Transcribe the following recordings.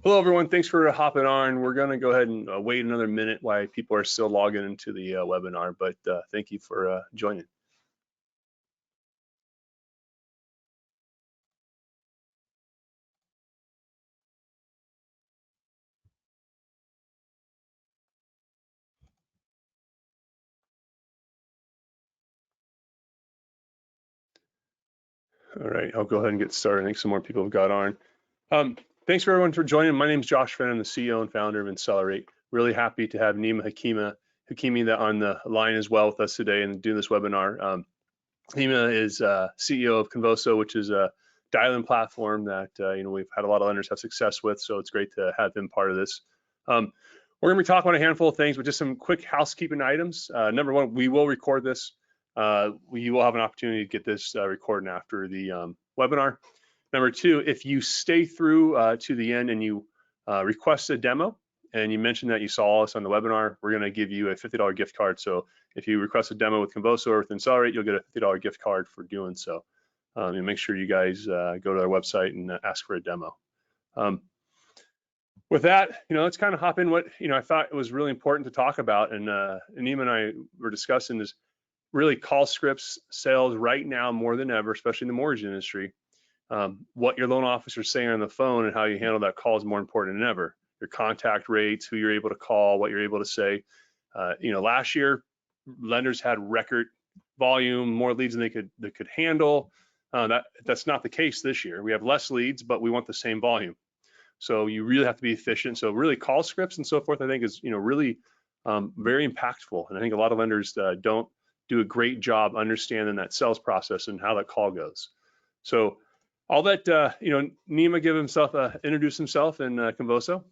Hello, everyone. Thanks for hopping on. We're going to go ahead and wait another minute while people are still logging into the webinar, but thank you for joining. All right, I'll go ahead and get started. I think some more people have got on. Thanks for everyone for joining. My name is Josh Fenn. I'm the CEO and founder of Insellerate. Really happy to have Nima Hakimi on the line as well with us today and doing this webinar. Nima is CEO of Convoso, which is a dial-in platform that we've had a lot of lenders have success with. So it's great to have him part of this. We're going to be talking about a handful of things, but just some quick housekeeping items. Number one, we will record this. You will have an opportunity to get this recording after the webinar. Number two, if you stay through to the end and you request a demo and you mention that you saw us on the webinar, we're going to give you a $50 gift card. So if you request a demo with Convoso or with Insellerate, you'll get a $50 gift card for doing so. Make sure you guys go to our website and ask for a demo. With that, let's kind of hop in what I thought it was really important to talk about, and Nima and I were discussing is really call scripts sales right now more than ever, especially in the mortgage industry. What your loan officer is saying on the phone and how you handle that call is more important than ever. Your contact rates, who you're able to call, what you're able to say. Last year, lenders had record volume, more leads than they could handle. That's not the case this year. We have less leads, but we want the same volume. So you really have to be efficient. So really call scripts and so forth, I think is really very impactful. And I think a lot of lenders don't do a great job understanding that sales process and how that call goes. So I'll let Nima introduce himself and Convoso.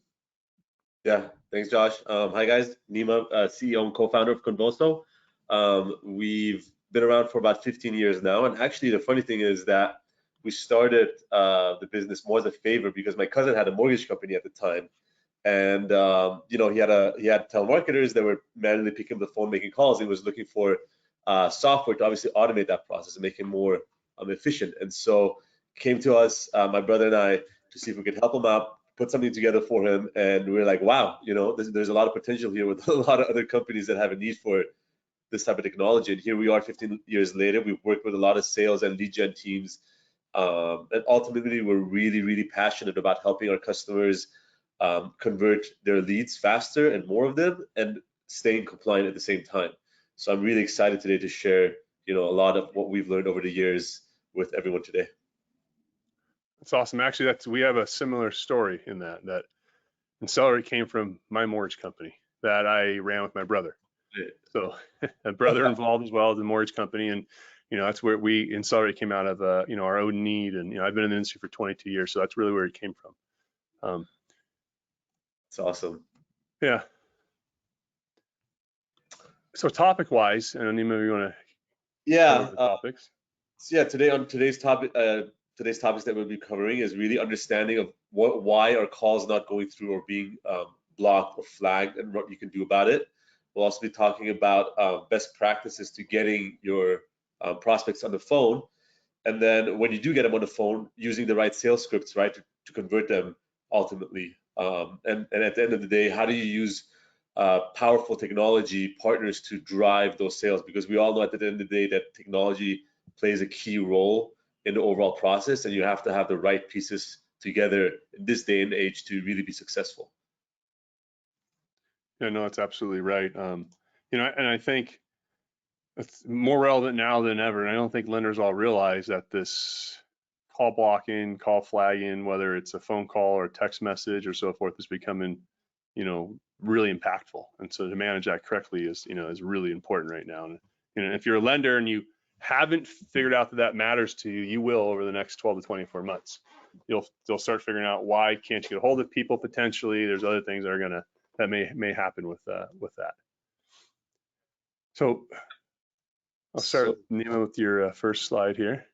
Yeah, thanks, Josh. Hi guys, Nima, CEO and co-founder of Convoso. We've been around for about 15 years now, and actually the funny thing is that we started the business more as a favor because my cousin had a mortgage company at the time, and he had telemarketers that were manually picking up the phone, making calls. He was looking for software to obviously automate that process and make it more efficient, and so came to us, my brother and I, to see if we could help him out, put something together for him, and we were like, wow, there's a lot of potential here with a lot of other companies that have a need for this type of technology. And here we are 15 years later. We've worked with a lot of sales and lead gen teams, and ultimately we're really, really passionate about helping our customers convert their leads faster and more of them and staying compliant at the same time. So I'm really excited today to share a lot of what we've learned over the years with everyone today. That's awesome. Actually, we have a similar story in that Insellerate came from my mortgage company that I ran with my brother. So a brother involved as well as the mortgage company, and that's where Insellerate came out of our own need. And I've been in the industry for 22 years, so that's really where it came from. It's awesome. Yeah. So topic-wise, and Nima, you want to cover the topics? So yeah, today's topics that we'll be covering is really understanding of why our calls not going through or being blocked or flagged and what you can do about it. We'll also be talking about best practices to getting your prospects on the phone, and then when you do get them on the phone, using the right sales scripts, right, to convert them ultimately. And at the end of the day, how do you use powerful technology partners to drive those sales? Because we all know at the end of the day that technology plays a key role in the overall process, and you have to have the right pieces together in this day and age to really be successful. Yeah, no, that's absolutely right. And I think it's more relevant now than ever. And I don't think lenders all realize that this call blocking, call flagging, whether it's a phone call or a text message or so forth, is becoming, really impactful. And so to manage that correctly is really important right now. And if you're a lender and you haven't figured out that matters to you, you will over the next 12 to 24 months. You'll start figuring out why can't you get a hold of people potentially. There's other things that may happen with that. So I'll start with Nima with your first slide here.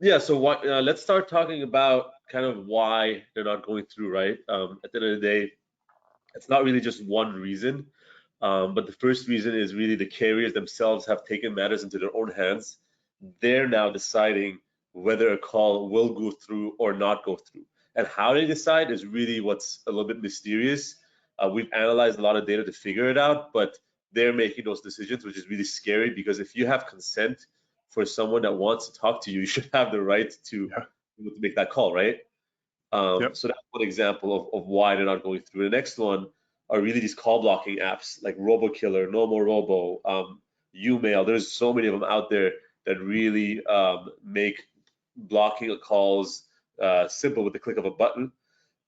Yeah, so let's start talking about kind of why they're not going through, right? At the end of the day, it's not really just one reason. But the first reason is really the carriers themselves have taken matters into their own hands. They're now deciding whether a call will go through or not go through. And how they decide is really what's a little bit mysterious. We've analyzed a lot of data to figure it out, but they're making those decisions, which is really scary, because if you have consent for someone that wants to talk to you, you should have the right to make that call, right? So that's one example of why they're not going through. The next one are really these call blocking apps like RoboKiller, No More Robo, Umail. There's so many of them out there that really make blocking of calls simple with the click of a button.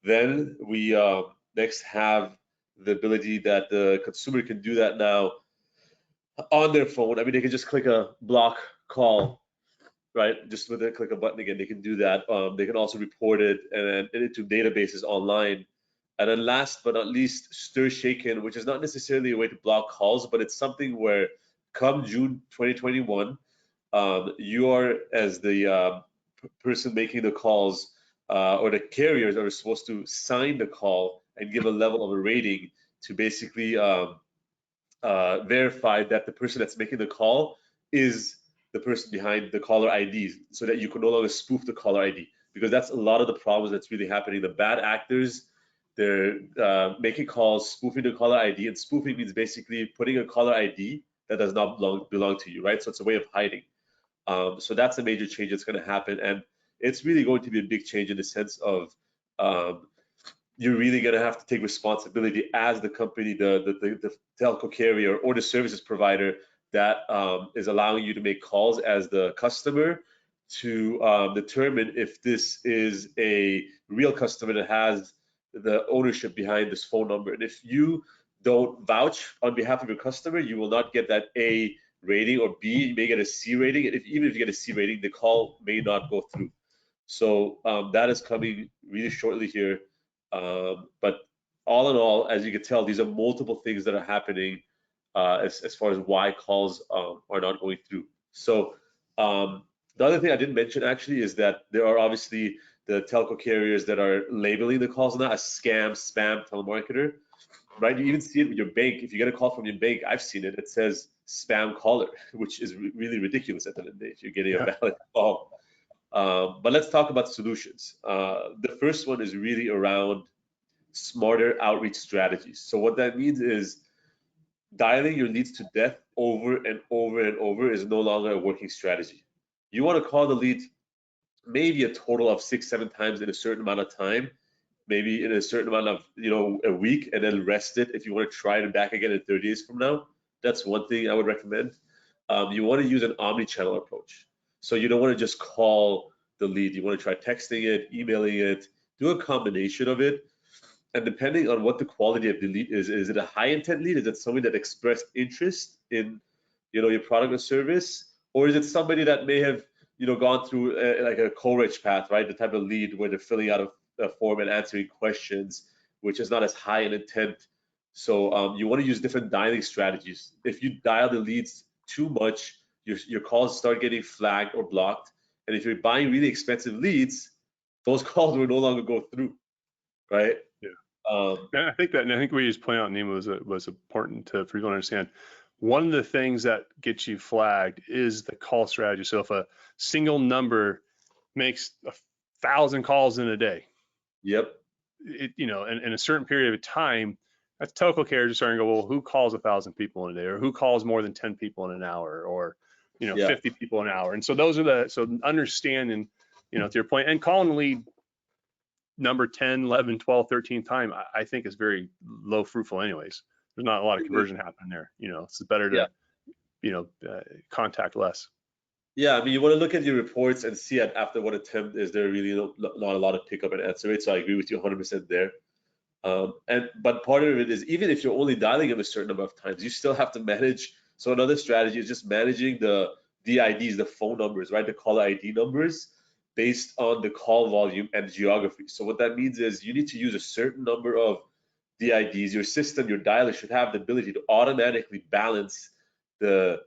Then we next have the ability that the consumer can do that now on their phone. I mean, they can just click a block call, right? Just with a click a button again, they can do that. They can also report it and into databases online. And then last but not least, Stir Shaken, which is not necessarily a way to block calls, but it's something where come June 2021, you are, as the person making the calls, or the carriers are supposed to sign the call and give a level of a rating to basically verify that the person that's making the call is the person behind the caller ID, so that you can no longer spoof the caller ID, because that's a lot of the problems that's really happening. The bad actors, they're making calls, spoofing the caller ID, and spoofing means basically putting a caller ID that does not belong to you, right? So it's a way of hiding. So that's a major change that's going to happen, and it's really going to be a big change in the sense of you're really going to have to take responsibility as the company, the telco carrier or the services provider that is allowing you to make calls as the customer, to determine if this is a real customer that has the ownership behind this phone number. And if you don't vouch on behalf of your customer, you will not get that A rating, or B, you may get a C rating. And even if you get a C rating, the call may not go through. So that is coming really shortly here. But all in all, as you can tell, these are multiple things that are happening as far as why calls are not going through. So the other thing I didn't mention actually is that there are obviously the telco carriers that are labeling the calls now as scam, spam, telemarketer, right? You even see it with your bank. If you get a call from your bank, I've seen it, it says spam caller, which is really ridiculous at the end of the day if you're getting a valid call. But let's talk about solutions. The first one is really around smarter outreach strategies. So what that means is dialing your leads to death over and over and over is no longer a working strategy. You want to call the lead maybe a total of 6-7 times in a certain amount of time, maybe in a certain amount of, a week, and then rest it if you want to try it back again in 30 days from now. That's one thing I would recommend. You want to use an omni-channel approach. So you don't want to just call the lead. You want to try texting it, emailing it, do a combination of it. And depending on what the quality of the lead is it a high intent lead? Is it somebody that expressed interest in, your product or service? Or is it somebody that may have, gone through like a co-rich path, right? The type of lead where they're filling out a form and answering questions, which is not as high in intent. So you want to use different dialing strategies. If you dial the leads too much, your calls start getting flagged or blocked. And if you're buying really expensive leads, those calls will no longer go through, right? Yeah. And I think what you just pointed out, Nima, was important for people to understand. One of the things that gets you flagged is the call strategy. So if a single number makes 1,000 calls in a day, yep, in a certain period of time, that's telco carriers are starting to go, well, who calls 1,000 people in a day, or who calls more than 10 people in an hour, or 50 people an hour. And so those are so understanding, to your point, and calling the lead number 10, 11, 12, 13 time, I think is very low fruitful anyways. There's not a lot of conversion happening there. It's better to, contact less. Yeah, I mean, you want to look at your reports and see after what attempt is there really not a lot of pickup and answer rate. So I agree with you 100% there. But part of it is, even if you're only dialing them a certain number of times, you still have to manage. So another strategy is just managing the DIDs, the phone numbers, right? The caller ID numbers based on the call volume and geography. So what that means is you need to use a certain number of DIDs. Your system, your dialer should have the ability to automatically balance the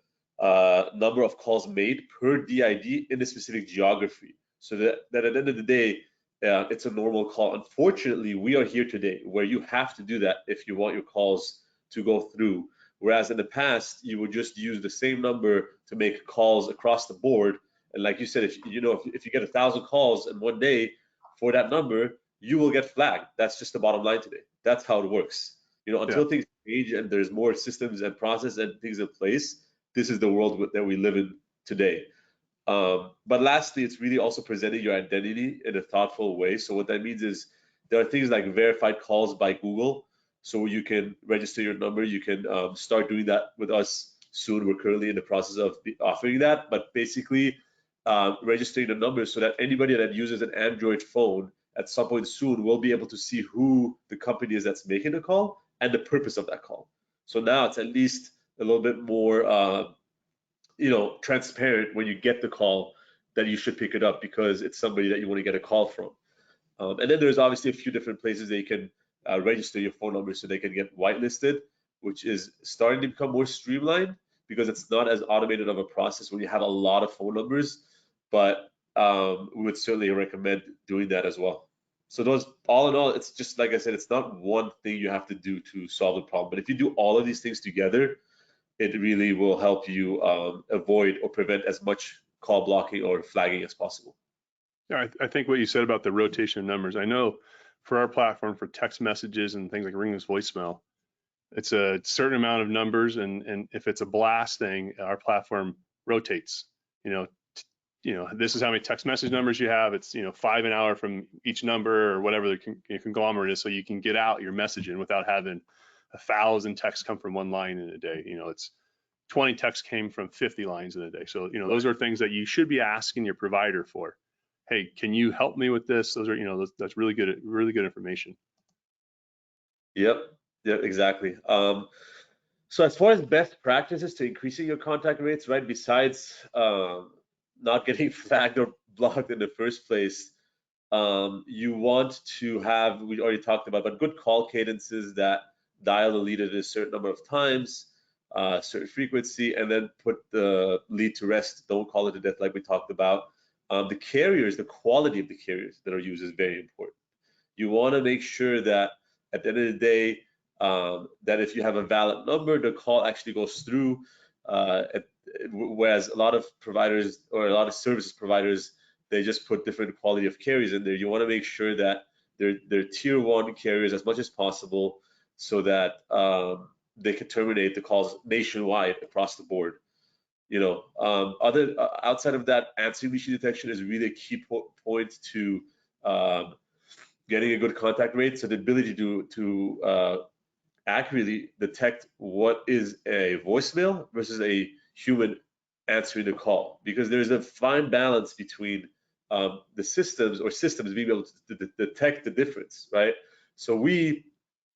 number of calls made per DID in a specific geography, so that at the end of the day, it's a normal call. Unfortunately, we are here today where you have to do that if you want your calls to go through. Whereas in the past, you would just use the same number to make calls across the board. And like you said, if you get 1,000 calls in one day for that number, you will get flagged. That's just the bottom line today. That's how it works. You know, until Yeah. things change and there's more systems and process and things in place, this is the world that we live in today. But lastly, it's really also presenting your identity in a thoughtful way. So what that means is there are things like verified calls by Google. So you can register your number. You can start doing that with us soon. We're currently in the process of offering that, but basically registering the number so that anybody that uses an Android phone at some point soon will be able to see who the company is that's making the call and the purpose of that call. So now it's at least a little bit more transparent when you get the call that you should pick it up because it's somebody that you want to get a call from. And then there's obviously a few different places that you can register your phone number so they can get whitelisted, which is starting to become more streamlined because it's not as automated of a process when you have a lot of phone numbers. But we would certainly recommend doing that as well. So those, all in all, it's just like I said, it's not one thing you have to do to solve the problem. But if you do all of these things together, it really will help you avoid or prevent as much call blocking or flagging as possible. Yeah, I think what you said about the rotation of numbers, I know for our platform for text messages and things like ringless voicemail, it's a certain amount of numbers, and if it's a blast thing, our platform rotates. This is how many text message numbers you have. It's 5 an hour from each number or whatever the conglomerate is, so you can get out your messaging without having 1,000 texts come from one line in a day. It's 20 texts came from 50 lines in a day. So those are things that you should be asking your provider for. Hey, can you help me with this? Those are that's really good information. Yep, exactly. So as far as best practices to increasing your contact rates, right? Besides not getting flagged or blocked in the first place, you want to have, we already talked about, but good call cadences that dial the lead at a certain number of times, certain frequency, and then put the lead to rest. Don't call it to death like we talked about. The carriers, the quality of the carriers that are used is very important. You want to make sure that at the end of the day, that if you have a valid number, the call actually goes through. Whereas a lot of providers or a lot of services providers, they just put different quality of carriers in there. You want to make sure that they're tier 1 carriers as much as possible, so that they can terminate the calls nationwide across the board. Outside of that, answering machine detection is really a key point to getting a good contact rate. So the ability to accurately detect what is a voicemail versus a human answering the call, because there's a fine balance between the systems being able to detect the difference, right? So we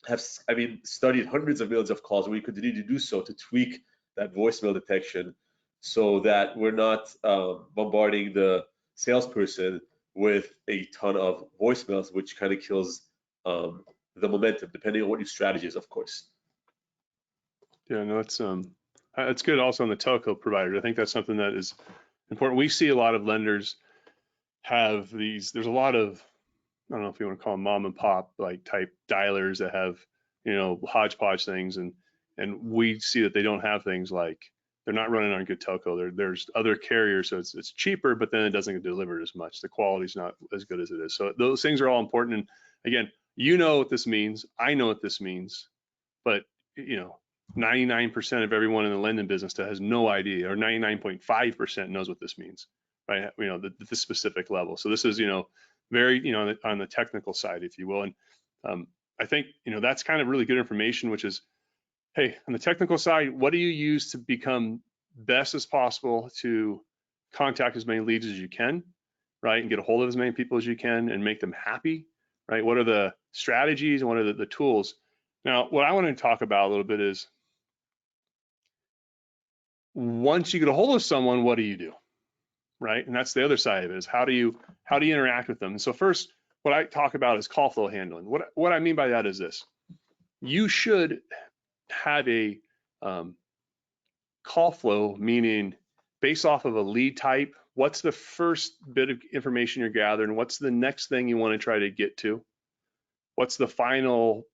have, studied hundreds of millions of calls, and we continue to do so to tweak that voicemail detection so that we're not bombarding the salesperson with a ton of voicemails, which kind of kills the momentum, depending on what your strategy is, of course. Yeah, no, it's good also on the telco provider. I think that's something that is important. We see a lot of lenders have these, there's a lot of, I don't know if you want to call them mom and pop like type dialers that have, hodgepodge things. And we see that they don't have things like, they're not running on good telco. There's other carriers, so it's cheaper, but then it doesn't get delivered as much. The quality's not as good as it is. So those things are all important. And again, what this means. I know what this means, but 99% of everyone in the lending business that has no idea, or 99.5% knows what this means, right? The specific level. So this is, very, on the technical side, if you will. And I think, that's kind of really good information, which is, hey, on the technical side, what do you use to become best as possible to contact as many leads as you can, right? And get a hold of as many people as you can and make them happy, right? What are the strategies and what are the tools? Now, what I want to talk about a little bit is, once you get a hold of someone, what do you do, right? And that's the other side of it, is how do you interact with them? And so first, what I talk about is call flow handling. What I mean by that is this: you should have a call flow, meaning based off of a lead type, what's the first bit of information you're gathering? What's the next thing you want to try to get to? What's the final,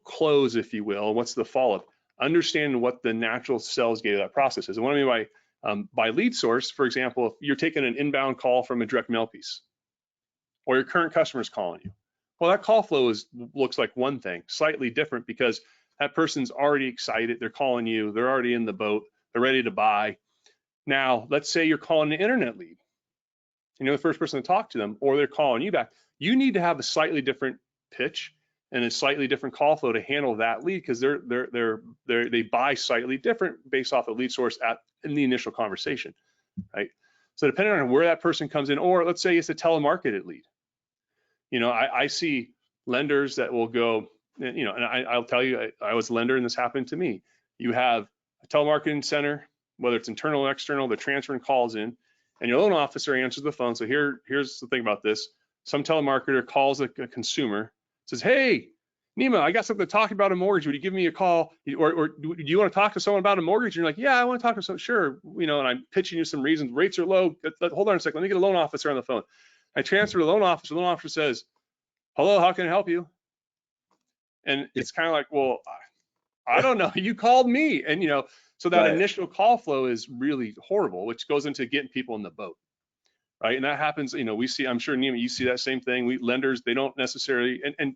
close, if you will? What's the follow-up? Understanding what the natural sales gate of that process is. And what I mean by lead source, for example, if you're taking an inbound call from a direct mail piece, or your current customer is calling you. Well, that call flow looks like one thing, slightly different, because that person's already excited. They're calling you. They're already in the boat. They're ready to buy. Now, let's say you're calling an internet lead. You're the first person to talk to them, or they're calling you back. You need to have a slightly different pitch and a slightly different call flow to handle that lead, because they buy slightly different based off the lead source in the initial conversation, right? So depending on where that person comes in, or let's say it's a telemarketed lead. I see lenders that will go, and I'll tell you, I was a lender and this happened to me. You have a telemarketing center, whether it's internal or external, they're transferring calls in, and your loan officer answers the phone. So here's the thing about this. Some telemarketer calls a consumer, says, hey, Nima, I got something to talk about a mortgage. Would you give me a call? Or do you want to talk to someone about a mortgage? And you're like, yeah, I want to talk to someone. Sure. And I'm pitching you some reasons. Rates are low. Hold on a second. Let me get a loan officer on the phone. I transfer to the loan officer. The loan officer says, hello, how can I help you? And it's kind of like, well, I don't know. You called me. And, so that initial call flow is really horrible, which goes into getting people in the boat. Right. And that happens, we see, I'm sure, Nima, you see that same thing. Lenders, they don't necessarily, and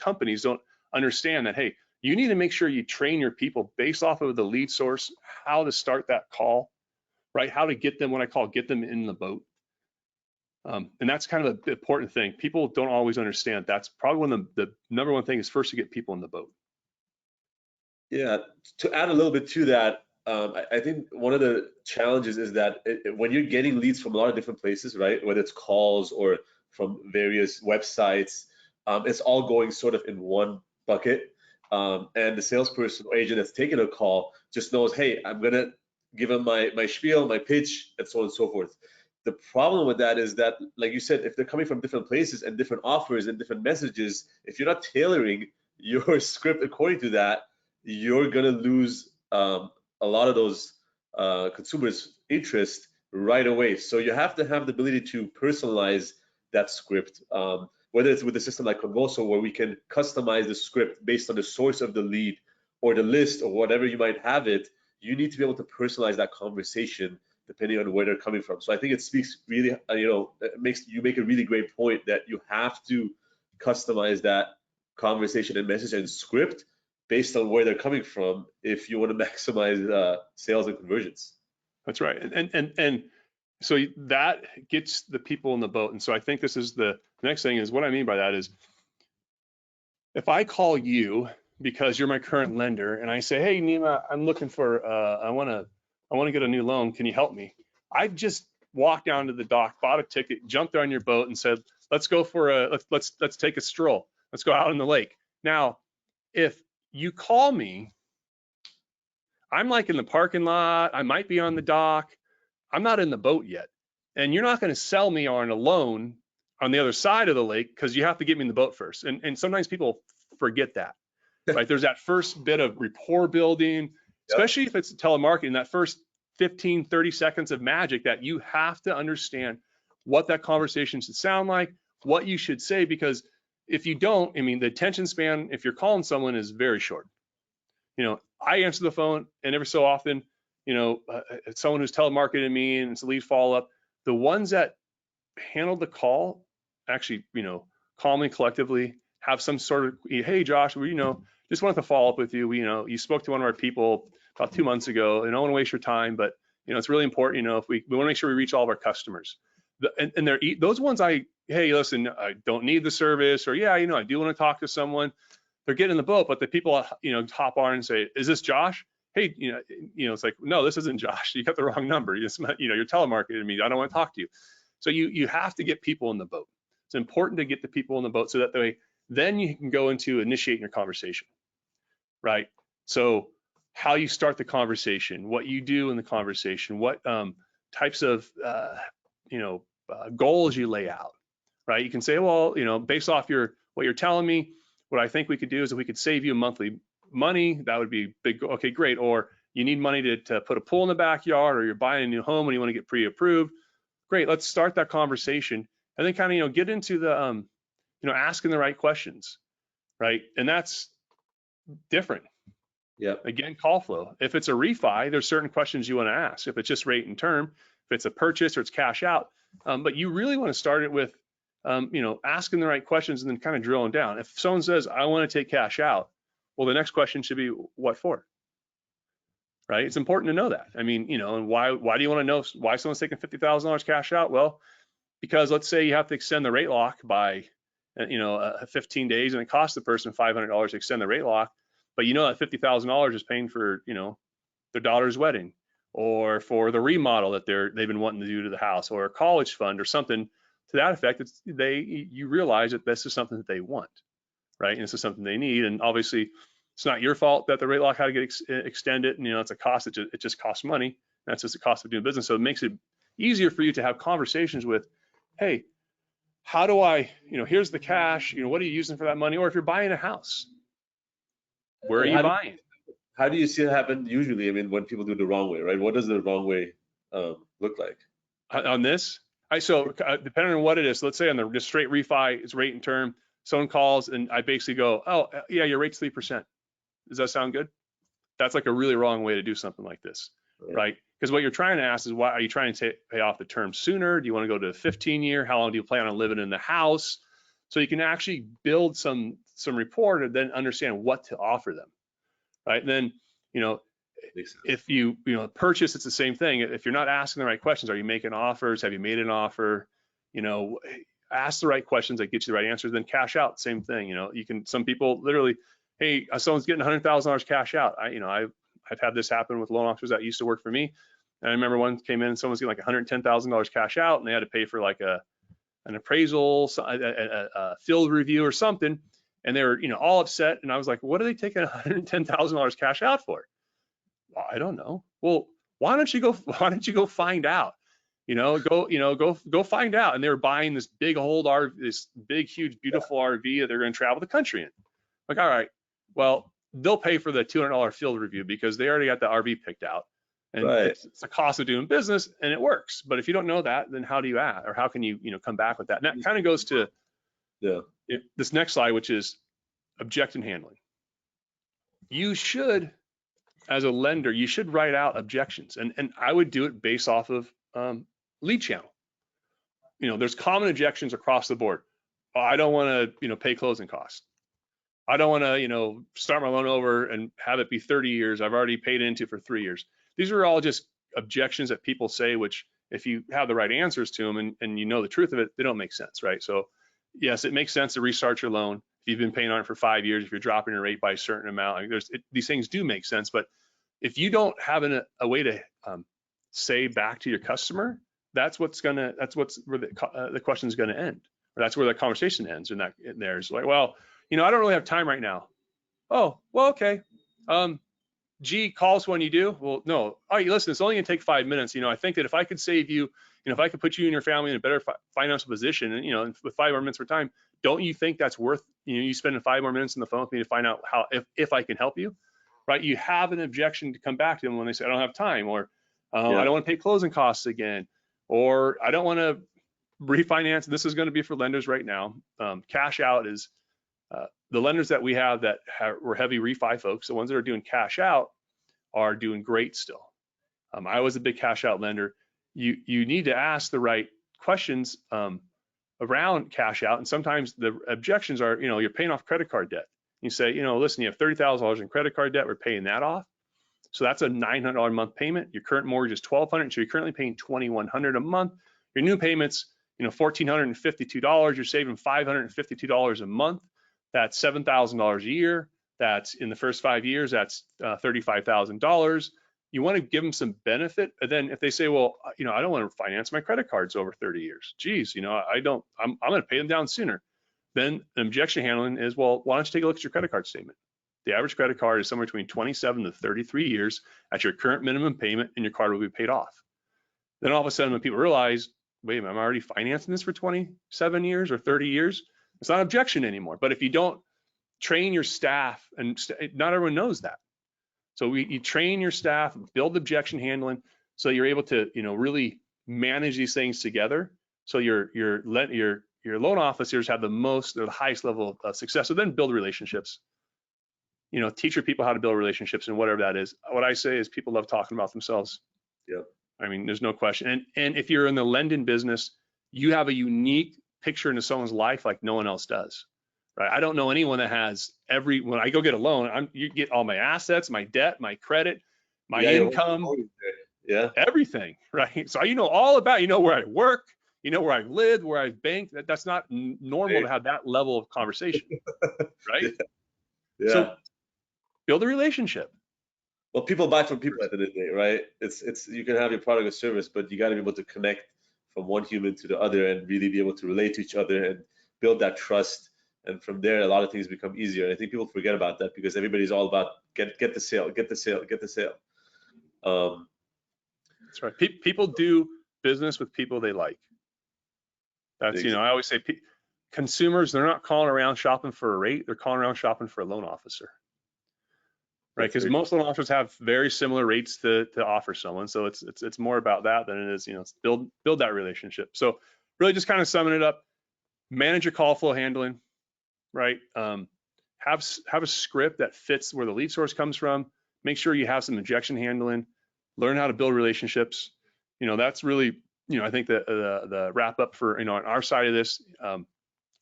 companies don't understand that, hey, you need to make sure you train your people based off of the lead source, how to start that call, right? How to get them, get them in the boat. And that's kind of an important thing. People don't always understand. That's probably one of the number one thing is first to get people in the boat. Yeah, to add a little bit to that, I think one of the challenges is that when you're getting leads from a lot of different places, right, whether it's calls or from various websites, it's all going sort of in one bucket. And the salesperson or agent that's taking a call just knows, hey, I'm going to give them my spiel, my pitch, and so on and so forth. The problem with that is that, like you said, if they're coming from different places and different offers and different messages, if you're not tailoring your script according to that, you're going to lose a lot of those consumers' interest right away. So you have to have the ability to personalize that script, whether it's with a system like Convoso, where we can customize the script based on the source of the lead or the list or whatever you might have it. You need to be able to personalize that conversation depending on where they're coming from. So I think it speaks really, you make a really great point that you have to customize that conversation and message and script based on where they're coming from if you want to maximize sales and conversions. That's right. And so that gets the people in the boat. And so I think this is the next thing is what I mean by that is if I call you because you're my current lender and I say, hey, Nima, I'm looking for, I want to get a new loan. Can you help me? I just walked down to the dock, bought a ticket, jumped on your boat and said, let's go for let's take a stroll. Let's go out in the lake. Now, if you call me, I'm like in the parking lot, I might be on the dock, I'm not in the boat yet. And you're not going to sell me on a loan on the other side of the lake because you have to get me in the boat first. And sometimes people forget that, right? There's that first bit of rapport building, especially if it's telemarketing, that first 15, 30 seconds of magic that you have to understand what that conversation should sound like, what you should say, because if you don't, the attention span, if you're calling someone, is very short. I answer the phone, and every so often, someone who's telemarketing me and it's a lead follow-up, the ones that handle the call actually, calmly, collectively have some sort of, hey, Josh, just wanted to follow up with you. You spoke to one of our people about 2 months ago, and I don't want to waste your time, but, it's really important, if we want to make sure we reach all of our customers. And they're those ones hey, listen, I don't need the service, or yeah, I do want to talk to someone. They're getting in the boat, but the people, hop on and say, is this Josh? Hey, it's like, no, this isn't Josh. You got the wrong number. You're telemarketing me. I don't want to talk to you. So you have to get people in the boat. It's important to get the people in the boat so that way, then you can go into initiating your conversation, right? So how you start the conversation, what you do in the conversation, what types of, goals you lay out, right? You can say, well, based off what you're telling me, what I think we could do is if we could save you monthly money, that would be big. Okay, great. Or you need money to put a pool in the backyard, or you're buying a new home and you want to get pre-approved. Great. Let's start that conversation and then kind of, get into the, asking the right questions, right? And that's different. Yeah. Again, call flow. If it's a refi, there's certain questions you want to ask. If it's just rate and term, if it's a purchase or it's cash out, but you really want to start it with, asking the right questions and then kind of drilling down. If someone says, I want to take cash out, well, the next question should be, what for? Right? It's important to know that. I mean, and why do you want to know why someone's taking $50,000 cash out? Well, because let's say you have to extend the rate lock by, 15 days, and it costs the person $500 to extend the rate lock, but that $50,000 is paying for, their daughter's wedding, or for the remodel that they've been wanting to do to the house, or a college fund, or something to that effect. You realize that this is something that they want, right? And this is something they need, and obviously, it's not your fault that the rate lock had to get extended, and it's a cost. It just costs money. That's just the cost of doing business. So it makes it easier for you to have conversations with, hey, how do I, here's the cash. What are you using for that money? Or if you're buying a house, where are you buying? How do you see it happen usually? I mean, when people do it the wrong way, right? What does the wrong way look like? On this, depending on what it is, let's say on the just straight refi, it's rate and term. Someone calls and I basically go, oh yeah, your rate's 3%. Does that sound good? That's like a really wrong way to do something like this, right? Because what you're trying to ask is, why are you trying to pay off the term sooner? Do you want to go to 15-year? How long do you plan on living in the house? So you can actually build some rapport and then understand what to offer them, right? And then, if you purchase, it's the same thing. If you're not asking the right questions, are you making offers? Have you made an offer? Ask the right questions that get you the right answers. Then cash out, same thing. Some people literally, hey, someone's getting $100,000 cash out. I've had this happen with loan officers that used to work for me. And I remember one came in, someone's getting like $110,000 cash out, and they had to pay for like an appraisal, a field review or something. And they were, all upset. And I was like, what are they taking $110,000 cash out for? Well, I don't know. Well, why don't you go find out? Go find out. And they were buying this big old RV, this big, huge, beautiful RV that they're going to travel the country in. Like, all right, well, they'll pay for the $200 field review because they already got the RV picked out. And it's the cost of doing business, and it works. But if you don't know that, then how do you add, or how can you, come back with that? And that kind of goes to this next slide, which is objection handling. You should, as a lender, you should write out objections, and I would do it based off of lead channel. There's common objections across the board. Oh, I don't want to, pay closing costs. I don't want to, start my loan over and have it be 30 years. I've already paid into for 3 years. These are all just objections that people say, which if you have the right answers to them and the truth of it, they don't make sense, right? So yes, it makes sense to restart your loan. If you've been paying on it for 5 years, if you're dropping your rate by a certain amount, these things do make sense. But if you don't have a way to say back to your customer, that's where the question is going to end, or that's where the conversation ends. And there's like, well, I don't really have time right now. Oh, well, okay. Gee, call us when you do. Well, no. All right, listen, it's only gonna take 5 minutes. I think that if I could save you, if I could put you and your family in a better financial position, and with 5 more minutes of time, don't you think that's worth, you spending 5 more minutes on the phone with me to find out how, if I can help you, right? You have an objection to come back to them when they say, I don't have time, or I don't want to pay closing costs again, or I don't want to refinance. This is going to be for lenders right now. Cash out is the lenders that we have that were heavy refi folks. The ones that are doing cash out are doing great still. I was a big cash out lender. You need to ask the right questions around cash out, and sometimes the objections are, you're paying off credit card debt. You say, listen, you have $30,000 in credit card debt. We're paying that off. So that's a $900 a month payment. Your current mortgage is $1,200, so you're currently paying $2,100 a month. Your new payments, $1,452. You're saving $552 a month. That's $7,000 a year. That's in the first 5 years, that's $35,000. You want to give them some benefit. And then if they say, well, I don't want to finance my credit cards over 30 years. Geez, I'm going to pay them down sooner. Then the objection handling is, well, why don't you take a look at your credit card statement? The average credit card is somewhere between 27 to 33 years at your current minimum payment, and your card will be paid off. Then all of a sudden, when people realize, wait a minute, I'm already financing this for 27 years or 30 years, it's not an objection anymore. But if you don't train your staff, and not everyone knows that. So you train your staff, build objection handling, so you're able to, really manage these things together. So your loan officers have the highest level of success. So then build relationships. Teach your people how to build relationships, and whatever that is. What I say is people love talking about themselves. Yeah. I mean, there's no question. And if you're in the lending business, you have a unique picture into someone's life like no one else does, right? I don't know anyone that has when I go get a loan, you get all my assets, my debt, my credit, my income, yeah, everything, right? So you know all about, you know where I work, you know where I've lived, where I've banked. That's not normal to have that level of conversation, right? Yeah. So build a relationship. Well, people buy from people at the end of the day, right? It's you can have your product or service, but you got to be able to connect from one human to the other and really be able to relate to each other and build that trust. And from there, a lot of things become easier. And I think people forget about that because everybody's all about get the sale, get the sale, get the sale. That's right. People do business with people they like. That's, Exactly. I always say consumers, they're not calling around shopping for a rate. They're calling around shopping for a loan officer, right? Because most loan officers have very similar rates to offer someone. So it's more about that than it is, build that relationship. So really just kind of summing it up, manage your call flow handling, right? Have a script that fits where the lead source comes from. Make sure you have some objection handling. Learn how to build relationships. That's really, I think the wrap up for, on our side of this.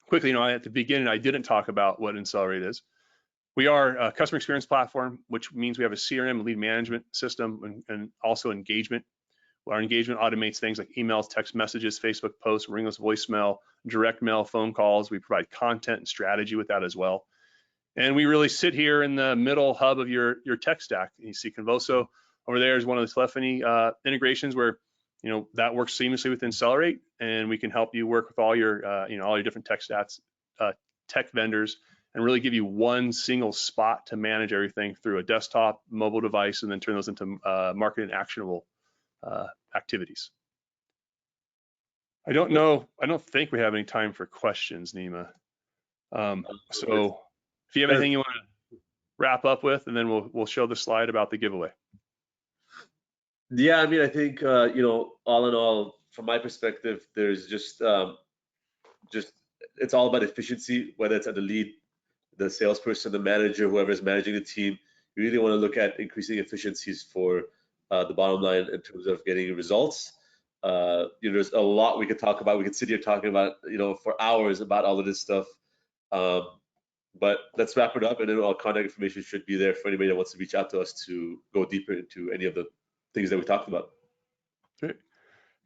Quickly, at the beginning, I didn't talk about what Insellerate is. We are a customer experience platform, which means we have a CRM lead management system and also engagement. Our engagement automates things like emails, text messages, Facebook posts, ringless voicemail, direct mail, phone calls. We provide content and strategy with that as well. And we really sit here in the middle hub of your tech stack. You see Convoso over there is one of the telephony integrations where that works seamlessly with Insellerate, and we can help you work with all your all your different tech vendors, and really give you one single spot to manage everything through a desktop, mobile device, and then turn those into market and actionable activities. I don't think we have any time for questions, Nima. So if you have anything you want to wrap up with, and then we'll show the slide about the giveaway. Yeah, I mean, I think all in all, from my perspective, there's just it's all about efficiency, whether it's at the lead, the salesperson, the manager, whoever's managing the team. You really want to look at increasing efficiencies for the bottom line in terms of getting results. There's a lot we could talk about. We could sit here talking about for hours about all of this stuff. But let's wrap it up, and then all contact information should be there for anybody that wants to reach out to us to go deeper into any of the things that we talked about. Great.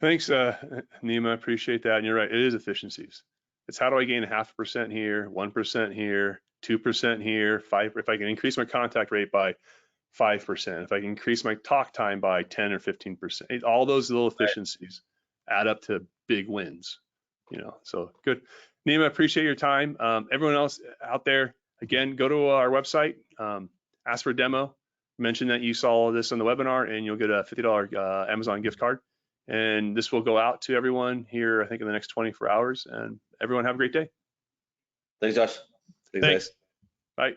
Thanks, Nima. Appreciate that. And you're right, it is efficiencies. It's how do I gain 0.5% here, 1% here, 2% here, 5%. If I can increase my contact rate by 5%, if I can increase my talk time by 10 or 15%, all those little efficiencies add up to big wins. So good. Nima, appreciate your time. Everyone else out there, again, go to our website, ask for a demo, mention that you saw this on the webinar, and you'll get a $50 Amazon gift card. And this will go out to everyone here, I think, in the next 24 hours. And everyone have a great day. Thanks, Josh. Thanks. Bye.